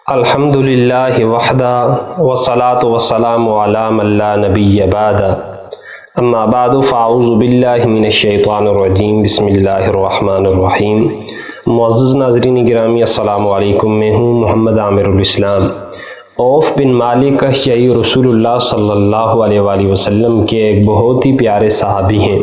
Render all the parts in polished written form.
الحمدللہ وحدہ والصلاة والسلام علی من لا نبی بعد اما بعد فاعوذ باللہ من الشیطان الرجیم بسم اللہ الرحمن الرحیم۔ معزز ناظرین گرامی السلام علیکم، میں ہوں محمد عامر الاسلام۔ عوف بن مالک اشجعی رسول اللہ صلی اللہ علیہ وآلہ وسلم کے ایک بہت ہی پیارے صحابی ہیں۔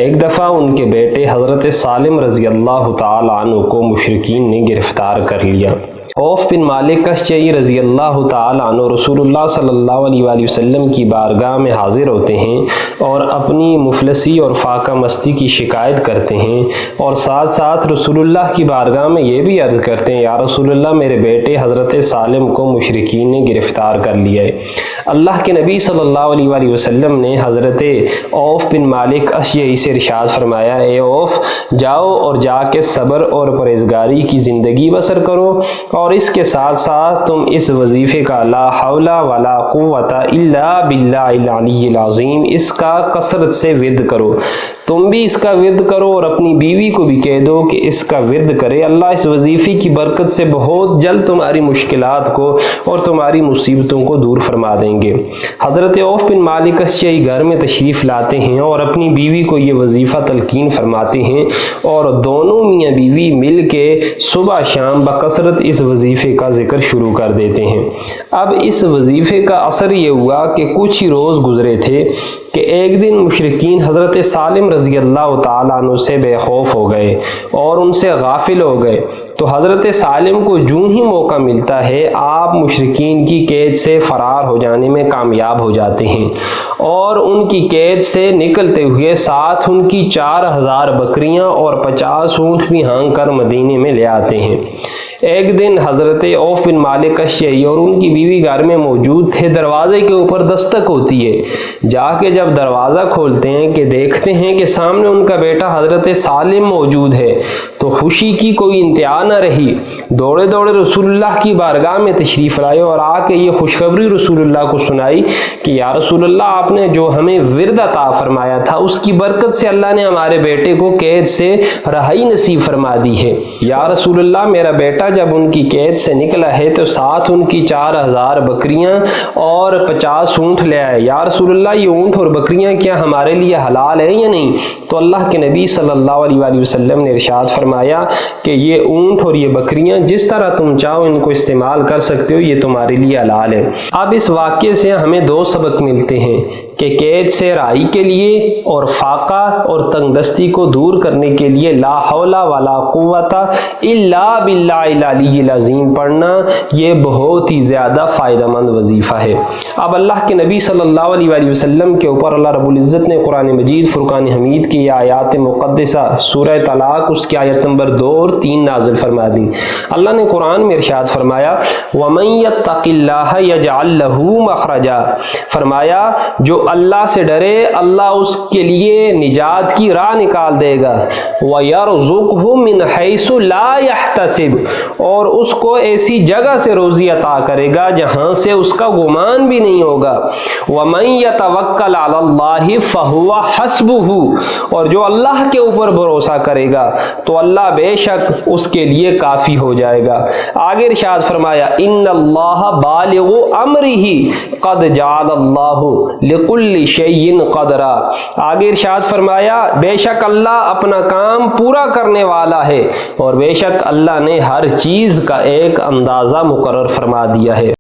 ایک دفعہ ان کے بیٹے حضرت سالم رضی اللہ تعالی عنہ کو مشرکین نے گرفتار کر لیا۔ عوف بن مالک اشجعی رضی اللہ تعالی عنہ رسول اللہ صلی اللہ علیہ وآلہ وسلم کی بارگاہ میں حاضر ہوتے ہیں اور اپنی مفلسی اور فاقہ مستی کی شکایت کرتے ہیں، اور ساتھ ساتھ رسول اللہ کی بارگاہ میں یہ بھی عرض کرتے ہیں، یا رسول اللہ میرے بیٹے حضرت سالم کو مشرکین نے گرفتار کر لیا ہے۔ اللہ کے نبی صلی اللہ علیہ وآلہ وسلم نے حضرت عوف بن مالک اشجعی سے ارشاد فرمایا، اے عوف، جاؤ اور جا کے صبر اور پرہیزگاری کی زندگی بسر کرو، اور اس کے ساتھ ساتھ تم اس وظیفے کا لا حول ولا قوت الا باللہ العلی العظیم اس کا کثرت سے ورد کرو۔ تم بھی اس کا ورد کرو اور اپنی بیوی کو بھی کہہ دو کہ اس کا ورد کرے۔ اللہ اس وظیفے کی برکت سے بہت جلد تمہاری مشکلات کو اور تمہاری مصیبتوں کو دور فرما دیں گے۔ حضرت عوف بن مالک اشجعی گھر میں تشریف لاتے ہیں اور اپنی بیوی کو یہ وظیفہ تلقین فرماتے ہیں، اور دونوں میاں بیوی مل کے صبح شام بکثرت اس وظیفے کا ذکر شروع کر دیتے ہیں۔ اب اس وظیفے کا اثر یہ ہوا کہ کچھ ہی روز گزرے تھے کہ ایک دن مشرکین حضرت سالم رضی اللہ تعالیٰ عنہ سے بے خوف ہو گئے اور ان سے غافل ہو گئے۔ تو حضرت سالم کو جوں ہی موقع ملتا ہے آپ مشرکین کی قید سے فرار ہو جانے میں کامیاب ہو جاتے ہیں، اور ان کی قید سے نکلتے ہوئے ساتھ ان کی 4000 بکریاں اور 50 اونٹ بھی ہانک کر مدینے میں لے آتے ہیں۔ ایک دن حضرت عوف بن مالک اشجعی اور ان کی بیوی گھر میں موجود تھے، دروازے کے اوپر دستک ہوتی ہے۔ جا کے جب دروازہ کھولتے ہیں کہ دیکھتے ہیں کہ سامنے ان کا بیٹا حضرت سالم موجود ہے، تو خوشی کی کوئی انتہا نہ رہی۔ دوڑے دوڑے رسول اللہ کی بارگاہ میں تشریف لائے اور آ کے یہ خوشخبری رسول اللہ کو سنائی کہ یا رسول اللہ، آپ نے جو ہمیں ورد عطا فرمایا تھا اس کی برکت سے اللہ نے ہمارے بیٹے کو قید سے رہائی نصیب فرما دی ہے۔ یا رسول اللہ، میرا بیٹا جب ان کی قید سے نکلا ہے تو ساتھ ان کی 4000 بکریاں اور 50 اونٹ لے آئے۔ یا رسول اللہ، یہ اونٹ اور بکریاں کیا ہمارے لیے حلال ہیں یا نہیں؟ تو اللہ کے نبی صلی اللہ علیہ وآلہ وسلم نے ارشاد فرمایا کہ یہ اونٹ اور یہ بکریاں جس طرح تم چاہو ان کو استعمال کر سکتے ہو، یہ تمہارے لیے حلال ہے۔ اب اس واقعے سے ہمیں دو سبق ملتے ہیں کہ قید سے رہائی کے لیے اور فاقہ اور تنگ دستی کو دور کرنے کے لیے لا حول ولا قوت الا باللہ العلی العظیم پڑھنا یہ بہت ہی زیادہ فائدہ مند وظیفہ ہے۔ اب اللہ کے نبی صلی اللہ علیہ وآلہ وسلم کے اوپر اللہ رب العزت نے قرآن مجید فرقان حمید کی آیات مقدسہ سورہ طلاق اس کی آیت نمبر 2 اور 3 نازل فرما دی۔ اللہ نے قرآن میں ارشاد فرمایا، وَمَن يَتَّقِ اللَّهَ يَجْعَل لَّهُ مَخْرَجًا، فرمایا جو اللہ سے ڈرے اللہ اس کے لیے نجات کی راہ نکال دے گا، وَيَرْزُقْهُ مِنْ حَيْثُ لَا يَحْتَسِبُ، اور اس کو ایسی جگہ سے روزی عطا کرے گا جہاں سے اس کا گمان بھی نہیں ہوگا، وَمَن يَتَوَكَّلْ عَلَى اللَّهِ فَهُوَ حَسْبُهُ، اور جو اللہ کے اوپر بھروسہ کرے گا تو اللہ بے شک اس کے لیے کافی ہو جائے گا۔ آگے ارشاد فرمایا، إِنَّ اللَّهَ بَالِغُ أَمْرِهِ قَدْ جَعَلَ اللَّهُ لِكُلِّ شَيْءٍ قَدْرًا، آگے ارشاد فرمایا بے شک اللہ اپنا کام پورا کرنے والا ہے، اور بے شک اللہ نے ہر چیز کا ایک اندازہ مقرر فرما دیا ہے۔